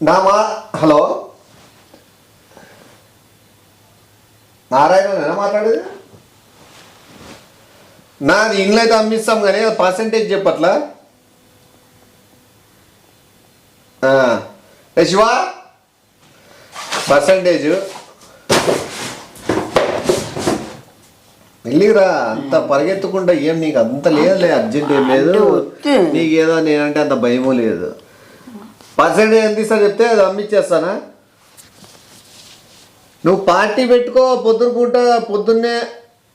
Hello Narayana మాట్లాడేది నాది ఇంట్లో అయితే అమ్మిస్తాం కానీ పర్సంటేజ్ చెప్పట్లా శివ పర్సంటేజ్ వెళ్ళిరా అంత పరిగెత్తుకుంటా ఏం నీకు అంత లేదులే అర్జెంట్ ఏం లేదు నీకేదో నేనంటే అంత భయమూ లేదు పర్సెంటేజ్ ఎంత ఇస్తా చెప్తే అది అమ్మిచ్చేస్తానా నువ్వు పార్టీ పెట్టుకో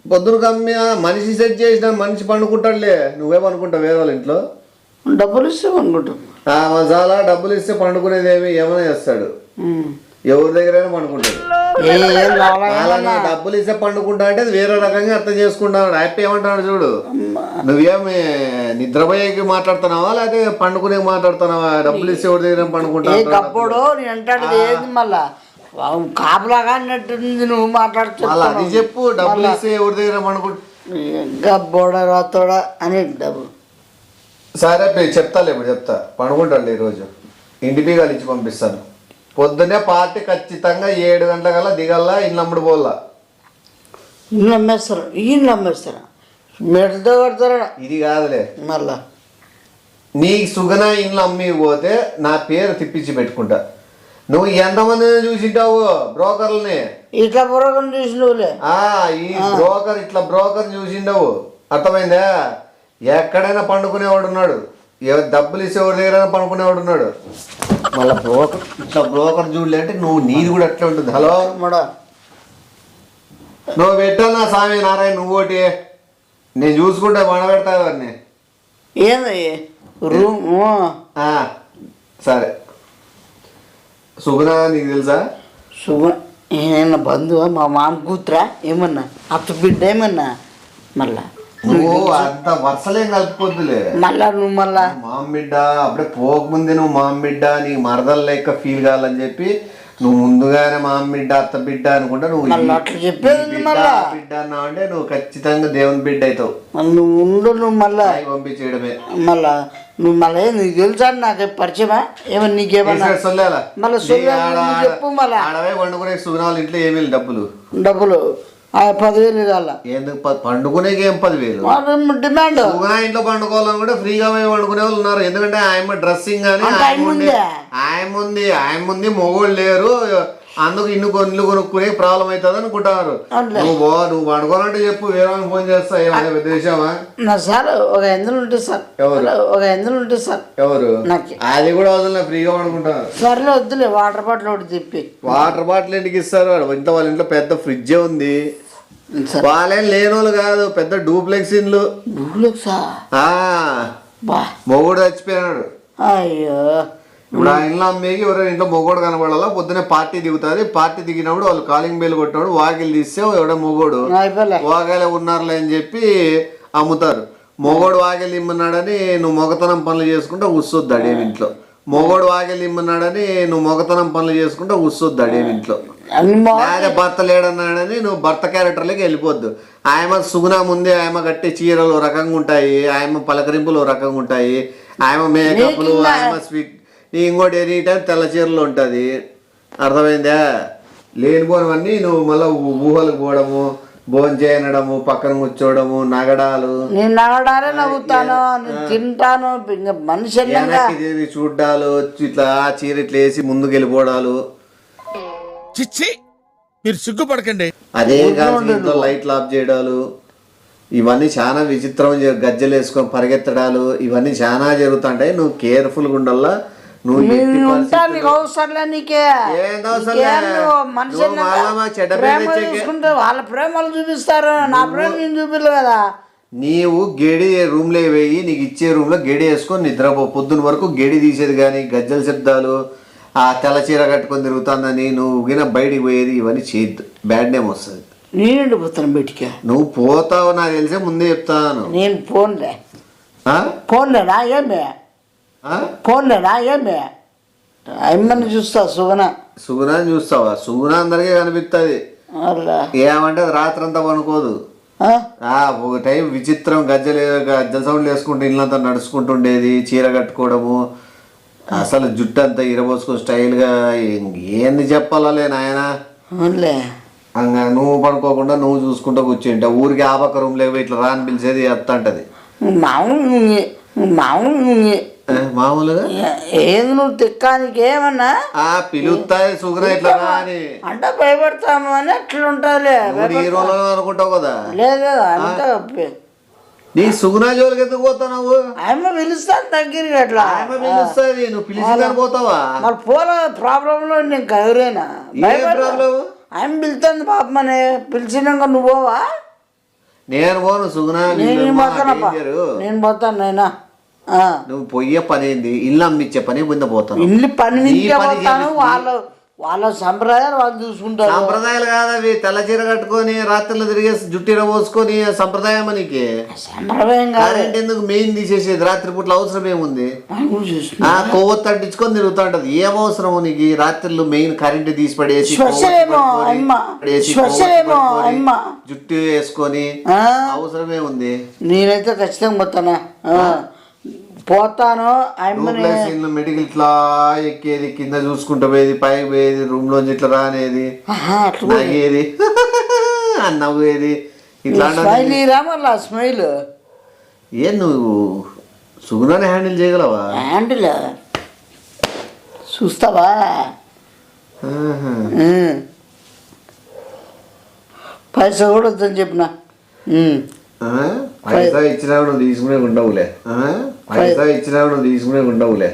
పొద్దున కమ్మి మనిషి సెట్ చేసిన మనిషి పండుకుంటాడులే నువ్వేమనుకుంటావు వేరే వాళ్ళ ఇంట్లో డబ్బులు ఇస్తే పండుకుంటాం చాలా డబ్బులు ఇస్తే పండుకునేది ఏమైనా చేస్తాడు ఎవరి దగ్గరైనా పండుకుంటాడు డబ్బులు ఇస్తే పండుకుంటా అంటే వేరే రకంగా అర్థం చేసుకుంటాను హ్యాపీ ఏమంటాడు చూడు నువ్వేమి నిద్రపోయేకి మాట్లాడుతున్నావా లేకపోతే పండుకునే మాట్లాడుతున్నావా డబ్బులు ఇస్తే ఎవరి దగ్గర పండుకుంటాడు మళ్ళా కాపులాగా అన్నట్టుంది నువ్వు మాట్లాడుతున్నావు అది చెప్పు డబ్బులు ఇస్తే ఎవరి దగ్గర పండుకుంటా అని డబ్బులు సరే చెప్తాలే ఇప్పుడు చెప్తా పండుకుంటాడు ఈరోజు ఇంటికి కలిసి పంపిస్తాను పొద్దునే పార్టీ ఖచ్చితంగా 7 గంటల దిగల్లా ఇల్లు అమ్ముడు పోల్లా ఇల్లు అమ్మేస్తారా మెడతో కడతారా ఇది కాదులే మళ్ళా నీ సుగన ఇల్లు అమ్మి పోతే నా పేరు తిప్పించి పెట్టుకుంటా నువ్వు ఎంతమందిని చూసింటావు బ్రోకర్లని ఇట్లా బ్రోకర్ చూసినవులే ఈ బ్రోకర్ చూసిండవు అర్థమైందా ఎక్కడైనా పండుకునేవాడు ఉన్నాడు డబ్బులు ఇచ్చేవాడి దగ్గర పండుకునేవాడు ఉన్నాడు మళ్ళీ బ్రోకర్ చూడలే అంటే నువ్వు నీది కూడా అట్లా ఉంటుంది హలో నువ్వు పెట్టానా స్వామి నారాయణ నువ్వు ఒకటి నేను చూసుకుంటే పెడతా వాడిని ఏంది రూమ్ సరే సుగుణ నీకు తెలుసా సుగుణ ఏమన్నా బంధువా మా మామ కూతురా ఏమన్నా అత్త బిడ్డ ఏమన్నా మళ్ళా నువ్వు అంత వరుసలేం కలుపుకోద్దులే మళ్ళా నువ్వు మళ్ళా మామ బిడ్డ అప్పుడే పోకముందే నువ్వు మామ బిడ్డ నీకు మరదలు లెక్క ఫీల్ కావాలని చెప్పి నువ్వు ముందుగానే మామ బిడ్డ అత్త బిడ్డ అనుకుంటా నువ్వు అట్లా చెప్పేది బిడ్డ అన్నావు అంటే నువ్వు ఖచ్చితంగా దేవుని బిడ్డ అవుతావు నువ్వు ఉండు నువ్వు మళ్ళా పంపించేయడమే మళ్ళా నువ్వు మళ్ళీ నీకు తెలుసా నాకు పరిచయమా ఏమన్నా నీకేమన్నా మళ్ళీ చెప్పు మళ్ళీ ఆడవే వండుకునే సుగుణాలు ఇంట్లో ఏమీ డబ్బులు 10,000 ఇవ్వాల ఎందుకు పండుకునేకి ఏం 10,000 డిమాండ్ ఇంట్లో పండుకోవాలని కూడా ఫ్రీగా పండుకునే వాళ్ళు ఉన్నారు ఎందుకంటే ఆయన డ్రెస్సింగ్ అని ఆయన ముందు మొగోళ్ళు లేరు అందుకు ఇల్లు కొనుక్కునే ప్రాబ్లం అవుతుంది అనుకుంటారు నువ్వు పండుకోవాలంటే చెప్పు వేరే ఫోన్ చేస్తా ఏమైనా ఉద్దేశమా సార్ ఒక 800 ఉంటుంది సార్ ఒక 800 ఉంటుంది సార్ ఎవరు అది కూడా వదిలే ఫ్రీగా పండుకుంటారు సర్లే వద్దులే వాటర్ బాటిల్ ఒకటి చెప్పి వాటర్ బాటిల్ ఇంటికి ఇస్తారు వాళ్ళ ఇంట్లో పెద్ద ఫ్రిడ్జే ఉంది వాళ్ళేం లేనోళ్ళు కాదు పెద్ద డూప్లెక్స్ ఇండ్లు మొగుడు చచ్చిపోయినాడు అయ్యో ఇప్పుడు ఆ ఇంట్లో అమ్మేకి ఎవరైనా ఇంట్లో మొగోడు కనపడాలా పొద్దునే పార్టీ దిగుతుంది పార్టీ దిగినప్పుడు వాళ్ళు కాలింగ్ బెల్ కొట్టినప్పుడు వాకిలు తీస్తే ఎవడో మొగోడు వాగాలే ఉన్నారులే అని చెప్పి అమ్ముతారు మొగోడు వాకిలు ఇమ్మన్నాడని నువ్వు మొగతనం పనులు చేసుకుంటే ఉස්සొద్దాడు ఏమి ఇంట్లో మొగోడు వాకిలు ఇమ్మన్నాడని నువ్వు మొగతనం పనులు చేసుకుంటే ఉස්සొద్దాడు ఏమి ఇంట్లో అదే భర్త లేడన్నాడని నువ్వు భర్త క్యారెక్టర్లోకి వెళ్ళిపోద్దు ఆయమ సుగుణ ముందే ఆయమ కట్టే చీరలు రకంగా ఉంటాయి ఆయమ పలకరింపులు రకంగా ఉంటాయి ఆయమ మేకప్లు ఆయమ స్వీట్ ఇంకోటి ఎనీ టైం తెల్ల చీరలు ఉంటుంది అర్థమైందా లేనిపోనివన్నీ నువ్వు మళ్ళీ ఊహలకు పోవడము భోజనం చేయనడము పక్కన కూర్చోవడము నగడాలు నగడాలే నవ్వుతాను తింటాను మనిషి చూడ్డాలు ఇట్లా చీర ఇట్లా వేసి ముందుకు వెళ్ళిపోవడాలు చిచ్చి మీరు సిగ్గుపడకండి అదే కాదు లైట్లు ఆఫ్ చేయడాలు ఇవన్నీ చాలా విచిత్రం గజ్జలు వేసుకొని పరిగెత్తడాలు ఇవన్నీ చాలా జరుగుతుంటాయి నువ్వు కేర్ఫుల్గా ఉండాలా వాళ్ళ ప్రేమలు చూపిస్తారు నా ప్రేమ నేను చూపిలే కదా నీవు గెడి రూమ్ లో వేయి నీకు ఇచ్చే రూమ్ లో గెడి వేసుకొని నిద్రపో పొద్దున వరకు గెడి తీసేది కానీ గజ్జల శబ్దాలు ఆ తెల్ల చీర కట్టుకొని తిరుగుతుందని నువ్వు గిన బయటికి పోయేది ఇవన్నీ చేయొద్దు బ్యాడ్ నేమ్ వస్తుంది నేను పోతాను బయటికి నువ్వు పోతావు నాకు తెలిసే ముందే చెప్తాను నేను ఫోన్లేనా ఏమే ఫోన్లేనా ఏమే అమ్మని చూస్తా సుగుణాన్ని చూస్తావా సుగుణ అందరికీ కనిపిస్తుంది ఏమంటే రాత్రంతా పనుకోదు ఒక టైం విచిత్రం గజ్జల సౌండ్లు వేసుకుంటూ ఇల్లంతా నడుచుకుంటుండేది చీర కట్టుకోవడము అసలు జుట్టు అంతా ఇరబోసుకుని స్టైల్గా ఏంది చెప్పాలలే నాయన. అవునులే. నువ్వు పడుకోకుండా నువ్వు చూసుకుంటూ కూర్చుంటా ఊరికి ఆ పక్క రూమ్ లేవు ఇట్లా రాని పిలిచేది ఎత్త అంటది. మామూలుగా ఏది నువ్వు తిక్కానికి ఏమన్నా పిలుస్తాయి సుగర ఇట్లా రాని అంటే భయపడతాము అని అట్లా ఉంటారులే. హీరోలో అనుకుంటావు కదా. లేదు అంతా నీ సుగునా జోలికి ఎందుకు పోతావు? ఆమె పిలుస్తాను దగ్గరికి అట్లా. ఆమె పిలుస్తుంది, నువ్వు పిలిచిందని పోతావా? మరి పోలే ప్రాబ్లంలో నేను కదిరేనా ప్రాబ్లం? ఆమె పిలుస్తుంది పాపమని పిలిచినాక నువ్వు పోవా? నేను పోను సుగునా. నేను పోతాను నైనా. నువ్వు పోయే పని ఏంది? ఇల్లు అమ్మిచ్చే పని ముందు పోతాను. ఇల్లు పని పోతాను. వాళ్ళ సంప్రదాయాలు వాళ్ళు చూసుకుంటారు. సంప్రదాయాలు కాదవి. తెల్ల చీర కట్టుకొని రాత్రిలో తిరిగే జుట్టిర పోసుకొని సంప్రదాయం మనకి. సంప్రదాయం కరెంట్ ఎందుకు మెయిన్ తీసేసేది? రాత్రి పూట్ల అవసరం ఏముంది? కొవ్వొత్తు అంటించుకొని తిరుగుతుంటది. ఏం అవసరం నీకు? రాత్రిలో మెయిన్ కరెంట్ తీసి పడేసి జుట్టు వేసుకొని అవసరమే ఉంది. నేనైతే ఖచ్చితంగా పోతానా పోతాను. మెడికల్ ఇట్లా ఎక్కేది, కింద చూసుకుంటూ పోయేది, పైకి పోయేది, రూమ్ లోంచి ఇట్లా రానేది, నవ్వేది నవ్వేది ఇట్లా. స్మైల్ ఏ నువ్వు సుగుణాన్ని హ్యాండిల్ చేయగలవా? హ్యాండిల్ చూస్తావా? పైసా కూడా వద్దని చెప్పిన. పైసా ఇచ్చినా నువ్వు తీసుకునే ఉండవులే. పైసా ఇచ్చినా నువ్వు తీసుకునే ఉండవులే.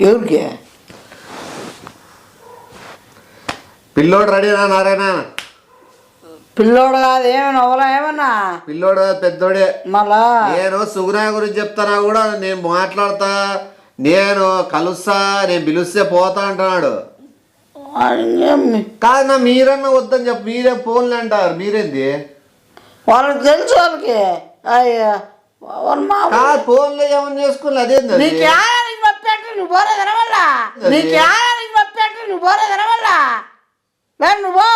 ఎవరికి? పిల్లోడు రెడీనా నారాయణ? పిల్లోడు కాదు. ఏమన్నా అవలా? ఏమన్నా పిల్లోడు పెద్దోడే. మళ్ళా నేను సుగుణ గురించి చెప్తానా కూడా నేను మాట్లాడతా, నేను కలుస్తా, నేను పిలుస్తే పోతా అంటున్నాడు. కాదు నా మీరన్నా వద్దని చెప్పు. మీరే ఫోన్లు అంటారు. మీరేంది? వాళ్ళకి తెలుసు. వాళ్ళకి ఫోన్లో ఏమన్నా చేసుకోవాలి. అదేంది? నువ్వు పోలేదన వల్ల నువ్వు పోలేదన వల్ల నువ్వు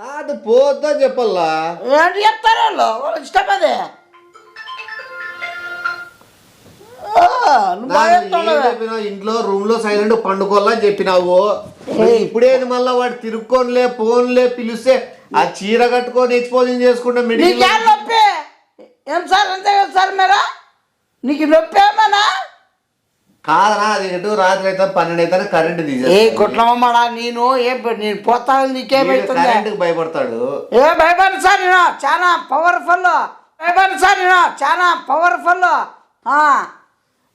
కాదు పోద్దని చెప్పల్లా. ఏంటి చెప్తారు వాళ్ళు? వాళ్ళకి ఇష్టం అదే. ఇంట్లో రూమ్ లో సైలెంట్ పండుకోవాలని చెప్పినావు. ఇప్పుడేది మళ్ళా వాడు తిరుక్కోనిలే ఫోన్లే పిలిస్తే ఆ చీర కట్టుకొని ఎక్స్పోజింగ్ చేసుకుంటా నొప్పి ఏం సార్? అంతే కదా సార్ మీరా? నీకు నొప్పి ఏమన్నా కాదనా? అది ఎటు రాత్రి అయితే 12 అయితే కరెంట్ తీసే కొట్లమ్మడా. నేను పోతాను. నీకేమైతుంది? భయపడతాడు. ఏ భయపడి సార్ నేను చాలా పవర్ఫుల్. భయపడి సార్ నేను చాలా పవర్ఫుల్.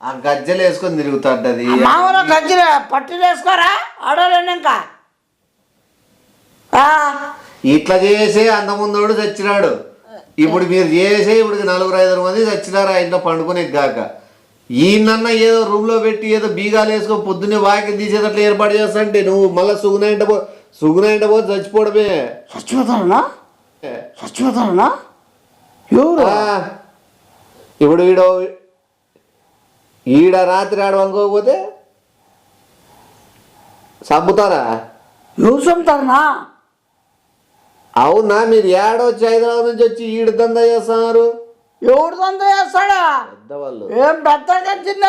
ఆ గజ్జలు వేసుకొని తిరుగుతాడు. మామూలు గజ్జలు పట్టీలు వేసుకోరా ఆడోలేండి. ఇంకా ఇట్లా చేసి అంతముందోడు చచ్చినాడు. ఇప్పుడు మీరు చేసే ఇప్పుడు 4-5 మంది చచ్చినారు ఆ ఇంట్లో పండుకునే గాక. ఈయనన్నా ఏదో రూమ్ లో పెట్టి ఏదో బీగాలు వేసుకొని పొద్దున్నే వాకి తీసేటట్లు ఏర్పాటు చేస్తాంటే నువ్వు మళ్ళీ సుగున పోతే చచ్చిపోవడమే. చచ్చిపోతారనా? ఇప్పుడు ఈడ రాత్రి ఆడవనుకోకపోతే చంపుతారా? నువ్వు చంపుతారనా? అవునా? మీరు ఏడొచ్చి హైదరాబాద్ నుంచి వచ్చి ఈడు దందా చేస్తున్నారు. ఎవడు దందా చేస్తాడా? పెద్దవాళ్ళు. ఏం పెద్ద చిన్న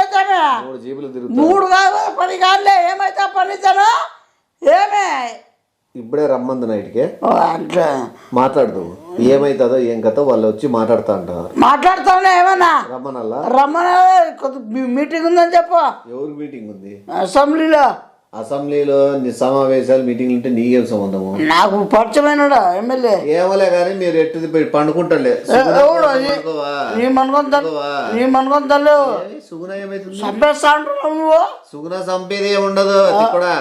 3 జీపులు తిరుగుతారు. 3 కాదు 10 కాదులే. ఏమైతే పనిచాను ఏమే? ఇప్పుడే రమ్మంది నైట్కి మాట్లాడుతూ ఏమైతుందో ఏం కథ వాళ్ళు వచ్చి మాట్లాడుతా అంటారు. మాట్లాడుతావులే. ఏమన్నా రమ్మనా మీటింగ్ ఉందని చెప్పు. ఎవరికి మీటింగ్ ఉంది? అసెంబ్లీలో సమావేశాలు మీటింగ్లు ఉంటే నీకేం సంబంధము? నాకు పరిచయమైన ఎమ్మెల్యే. ఏమలే కానీ మీరు ఎట్టు పండుకుంటాలే. సుగుణ ఏమైతుంది? చంపేస్తా అంటున్నావు నువ్వు. సుగుణ చంపేది ఏమి ఉండదు. అది కూడా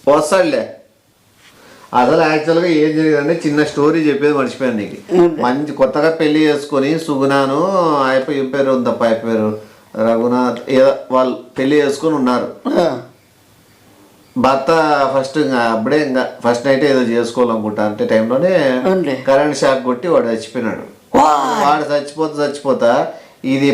వస్తాడులే. అసలు యాక్చువల్గా ఏం జరిగిందంటే చిన్న స్టోరీ చెప్పేది మర్చిపోయాను నీకు. మంచి కొత్తగా పెళ్లి చేసుకొని సుగుణాను అయిపోయి పేరు తప్ప అయిపోయారు రఘునాథ్ ఏదో వాళ్ళు పెళ్లి చేసుకొని ఉన్నారు. భర్త ఫస్ట్ అప్పుడే ఇంకా ఫస్ట్ నైట్ ఏదో చేసుకోవాలనుకుంటా అంటే టైంలోనే కరెంట్ షాక్ కొట్టి వాడు చచ్చిపోయినాడు. వాడు చచ్చిపోతా ఇది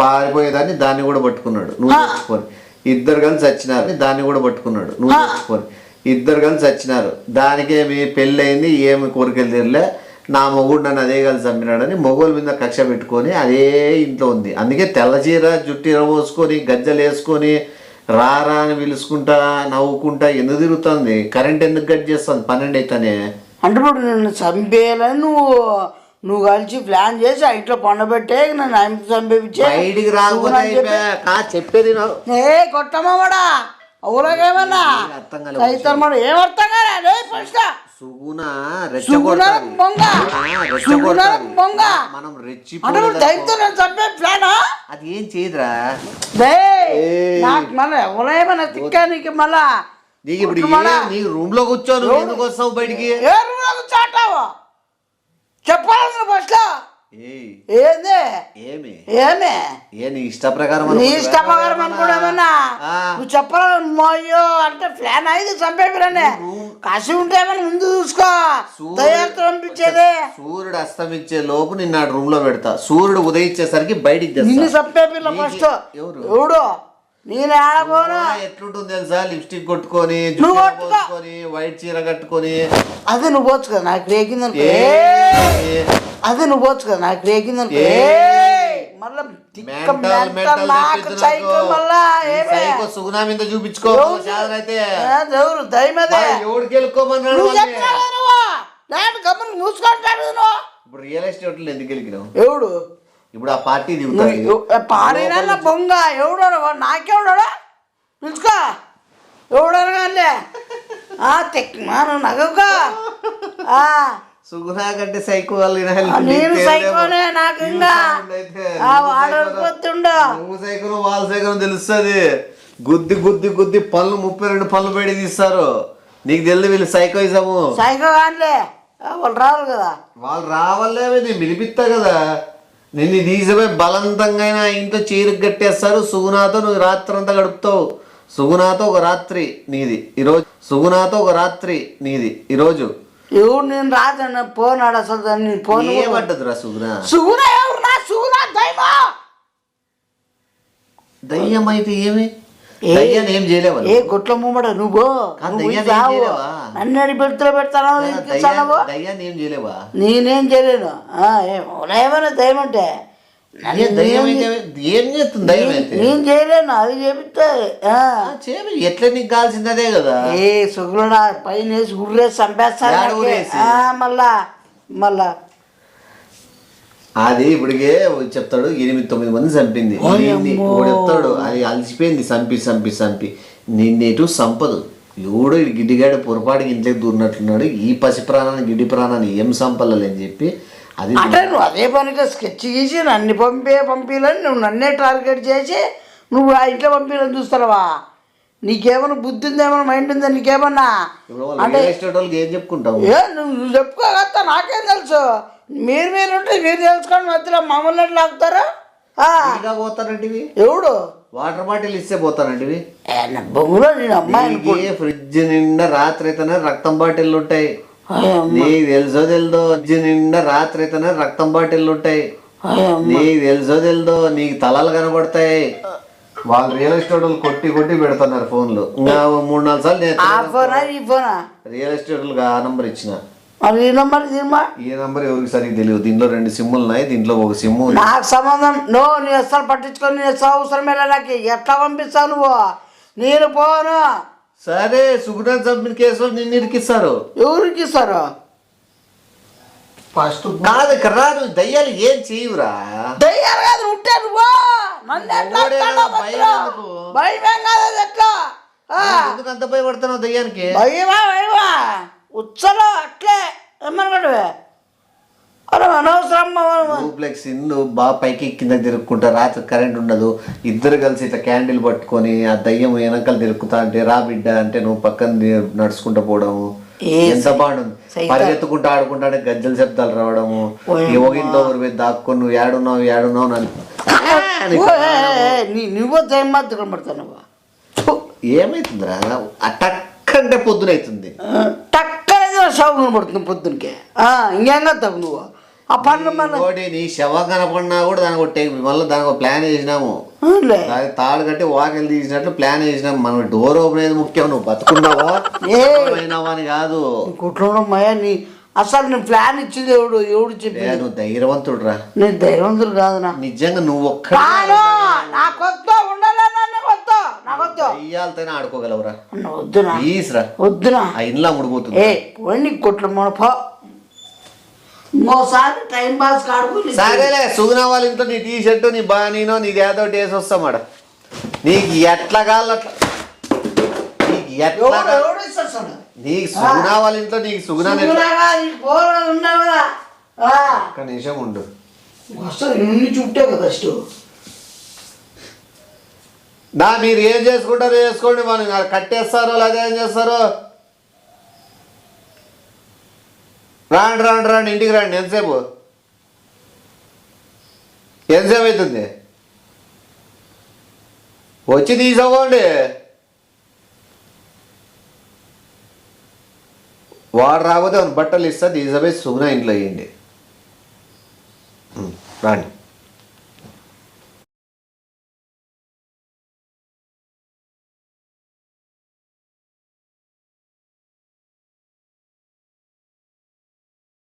పారిపోయేదాన్ని దాన్ని కూడా పట్టుకున్నాడు. నువ్వు చచ్చిపోని ఇద్దరు కలిసి చచ్చినారు. దాన్ని కూడా పట్టుకున్నాడు. నువ్వు చచ్చిపోని ఇద్దరు కలిసి చచ్చినారు. దానికేమి పెళ్ళి అయింది. ఏమి కోరికలు తీరలే. నా మొగుడు నన్ను అదే కలిసి చంపినాడని మొగోళ్ళ మీద కక్ష పెట్టుకొని అదే ఇంట్లో ఉంది. అందుకే తెల్ల చీర జుట్టు ఇరవోసుకొని గజ్జలు వేసుకొని రారా అని పిలుచుకుంటా నవ్వుకుంటా ఎందుకు తిరుగుతుంది? కరెంట్ ఎందుకు కట్ చేస్తుంది 12 అయితేనే? అంటే ఇప్పుడు నిన్ను చంపేయాలని నువ్వు కలిసి ప్లాన్ చేసి ఆ ఇంట్లో పండబెట్టే నన్ను ఆయన చంపేపించే బయటికి రాకపోతే చెప్పేది ఏ కొట్టమ్మడా ఊరకేమన్నా రైతమ్మడు ఏమర్థం కాలే ఫస్ట్ సుగుణ మనం రెచ్చి చంపే ప్లాన్ అది ఏం చేయదురా. నాకు మళ్ళీ ఎవరేమన్నా తిక్కా నీకు మళ్ళా నీకు ఇప్పుడు నీకు రూమ్ లో కూర్చోను ఎందుకు వస్తావు బయటికి? ఏ రూమ్ లో కూర్చోంటావు చెప్పాలి ఫస్ట్ ఏంది ఏమి ఏమి ఏ నీ ఇష్ట ప్రకారం నీ ఇష్ట ప్రకారం అనుకోవడమన్నా నువ్వు చెప్పాలి మోయో అంటే ప్లాన్ అయితే చంపేపిరనే కసి ఉంటే ముందు చూసుకో దయ్యాలతో పంపించేది. సూర్యుడు అస్తమించే లోపు నిన్న రూమ్ లో పెడతా, సూర్యుడు ఉదయించేసరికి బయటికి నిన్ను చంపేపిల్ల ఫస్ట్ ఎవడు నేను ఆడపోను. ఎట్లుంటుంది తెలుసా? లిప్స్టిక్ కొట్టుకొని వైట్ చీర కట్టుకొని అదే నువ్వు పోవచ్చు కదా నాకు రేగింది అదే నువ్వు పోవచ్చు కదా నాకు రేగింది సుగుణా మీద చూపించుకో. ఇప్పుడు రియల్ ఎస్టేట్ ఎందుకు గెలికినావు? ఎవడు ఇప్పుడు ఆ పార్టీ దిగుతాడు పాడిన బొంగ ఎవడాడు నాకెవడాడా పిలుచుకో ఎవడనగానే నగవుగా సుగుణా కంటే సైకో వాళ్ళు నేను సైకోనే నాకు ఇంకా వాడకపోతుండో నువ్వు సైకోను వాళ్ళ సైకోను తెలుస్తుంది. గుద్ది గుద్ది గుద్ది పళ్ళు 32 పళ్ళు బయట తీస్తారు. నీకు తెలియదు వీళ్ళు సైకోయిజము. సైకో కానిలే వాళ్ళు రావాలి కదా. వాళ్ళు రావాలే నేను పిలిపిస్తా కదా. నిన్ను తీసిపోయి బలవంతంగా ఇంట్లో చీరకు కట్టేస్తారు. సుగుణాతో నువ్వు రాత్రి అంతా గడుపుతావు. సుగుణాతో ఒక రాత్రి నీది ఈరోజు. సుగుణాతో ఒక రాత్రి నీది ఈరోజు. ఎవరు నేను రాజన్న పోనాడు అసలు ఫోన్ ఏమంటదిరా సుగుణ? సుగుణ ఎవరు నా సుగుణ దయ్యం అయితే ఏమి? దయ్యాన్ని ఏం చేయలేవా? ఏ గుట్ల ముమ్మడ నువ్వు నన్ను అడి పెడతాను దయ్యాన్ని ఏం చేయలేవా? నేనేం చేయలేను. ఏమైనా దయ్యం అంటే ఏం చేస్తుంది దయ్యం అయితే? నేను చేయలేను. అది చెబితే ఎట్లా నీకు కావాల్సింది అదే కదా. ఏ సుగుణ పైన వేసి గుర్రేసి చంపేస్తాను మళ్ళా అది ఇప్పటికే చెప్తాడు 8-9 మంది చంపింది. చెప్తాడు అది అలసిపోయింది చంపి చంపి చంపి నిన్నేటు సంపదు. ఎవడో గిడ్డిగాడు పొరపాటుకి ఇంట్లోకి దూరినట్లున్నాడు. ఈ పసి ప్రాణాన్ని గిడ్డి ప్రాణాన్ని ఏం సంపలని చెప్పి అది అంటే నువ్వు అదే పనిగా స్కెచ్ గీసి నన్ను పంపిలని నువ్వు నన్నే టార్గెట్ చేసి నువ్వు ఆ ఇంట్లో పంపించాలని చూస్తావా? నీకేమన్నా బుద్ధి ఉందేమన్నా మైండ్ ఉందా నీకేమన్నా? అంటే ఏం చెప్పుకుంటావు? నువ్వు చెప్పుకోగలుగుతా నాకేం తెలుసు. మీరు ఉంటే మీరు తెలుసుకోండి. మధ్యలో మమ్మల్ని ఎట్లా ఆగుతారా? పోతానంటివి ఎవడు వాటర్ బాటిల్ ఇస్తే పోతానంటివి? బొంగులో నేను అమ్మాయి ఫ్రిడ్జ్ నిండా రాత్రి అయితేనే రక్తం బాటిల్ ఉంటాయి. నీకు తెలుసో తెలుదో ఫ్రిడ్జ్ నిండా రాత్రి అయితేనే రక్తం బాటిల్ ఉంటాయి. నీకు తెలుసో తెలుదో నీకు తలలు కనబడతాయి. వాళ్ళు రియల్ ఎస్టేట్ వాళ్ళు కొట్టి కొట్టి పెడుతున్నారు ఫోన్లు. ఇంకా 3-4 సార్లు రియల్ ఎస్టేట్ ఆ నంబర్ ఇచ్చిన. ఈ నంబర్ ఎవరికి సరిగ్గా తెలియదు. దీంట్లో 2 సిమ్ములు ఉన్నాయి. దీంట్లో ఒక సిమ్ము నాకు సంబంధం. నీ అస్సలు పట్టించుకొని నేను అవసరమే నాకు ఎట్లా పంపిస్తావు నువ్వు? నేను పోను. సరే సుగుణ చంపిన కేసులో నిన్ను ఇరికిస్తారు. ఎవరికి ఇస్తారు? ఫస్ట్ కాదు కదా దయ్యాలు ఏం చేయవురా? దయ్యాలు కాదు ఉంటే నువ్వు భయమేం కాదు. ఎట్లా ఎందుకు అంత భయపడుతున్నావు దయ్యానికి? భయమా ఉచ్చలో అట్లే ఏమనుకోవే డూప్లెక్స్ ఇల్లు బాగా పైకి కింద తిరుక్కుంటా. రాత్రి కరెంట్ ఉండదు. ఇద్దరు కలిసి ఇట్లా క్యాండిల్ పట్టుకొని ఆ దయ్యం వెనకాల తిరుక్కుతా అంటే రా బిడ్డ అంటే నువ్వు పక్కన నడుచుకుంటూ పోవడం ఎంత బాగుంటుంది. పరిగెత్తుకుంటూ ఆడుకుంటా అంటే గజ్జల శబ్దాలు రావడము. యోగింతో ఊరి దాక్కుని నువ్వు ఏడున్నావు నువ్వు దయ్యం మాత్రం పడతావు. ఏమైతుందిరా? టక్కంటే పొద్దునైతుంది. టక్కనే శవం కనబడుతుంది పొద్దునకే. ఇంకేం తగ్గు నువ్వు ఆ పండ్లు నీ శవం కనపడినా కూడా దానికి ఒకటి మళ్ళీ దానికి ఒక ప్లాన్ వేసినాము. దానికి తాడు కట్టి వాకిలు తీసినట్లు ప్లాన్ వేసినాము. మనం డోర్ ఓపెన్ అయ్యేది ముఖ్యం. నువ్వు బతుకున్నావా అయినావా అని కాదు. కుట్రమయ్యా నీ అసలు నేను ప్లాన్ ఇచ్చింది ఎవడు చెప్పి నువ్వు ధైర్యవంతుడు రా, నేను ధైర్యవంతుడు కాదునా. నిజంగా నువ్వు ఒక్క కాదు నాకొద్దు ఉండాలని వద్దు నాకొద్దు అయ్యాలతోనే ఆడుకోగలవురా. వద్దునా ప్లీజ్ రా, వద్దునా. ఆ ఇంట్లో అమ్ముడుపోతుంది. ఏ పోయి కొట్లు మొనపో ఇంకోసారి టైం పాస్ కాడుకు. సరేలే, సుగుణ వాళ్ళ ఇంట్లో నీ టీ షర్టు నీ బానీనో నీది ఏదో వేసి వస్తామాడ. నీకు ఎట్లా కావాలి అట్లా, నీకు ఎట్లా నీకు సుగుణ వాళ్ళ ఇంట్లో నీకు సుగుణ ఒక్క నిమిషం ఉండు. ఇన్ని చుట్టే కదా నా మీరు ఏం చేసుకుంటారో చేసుకోండి, మనం కట్టేస్తారో లేదా ఏం చేస్తారో. రాండి రాండి రాండి, ఇంటికి రండి. ఎంతసేపు అవుతుంది? వచ్చి తీసుకోండి. వాడు రాకపోతే బట్టలు ఇస్తా, తీసిపోయి సుగుణ ఇంట్లో వేయండి. రాండి.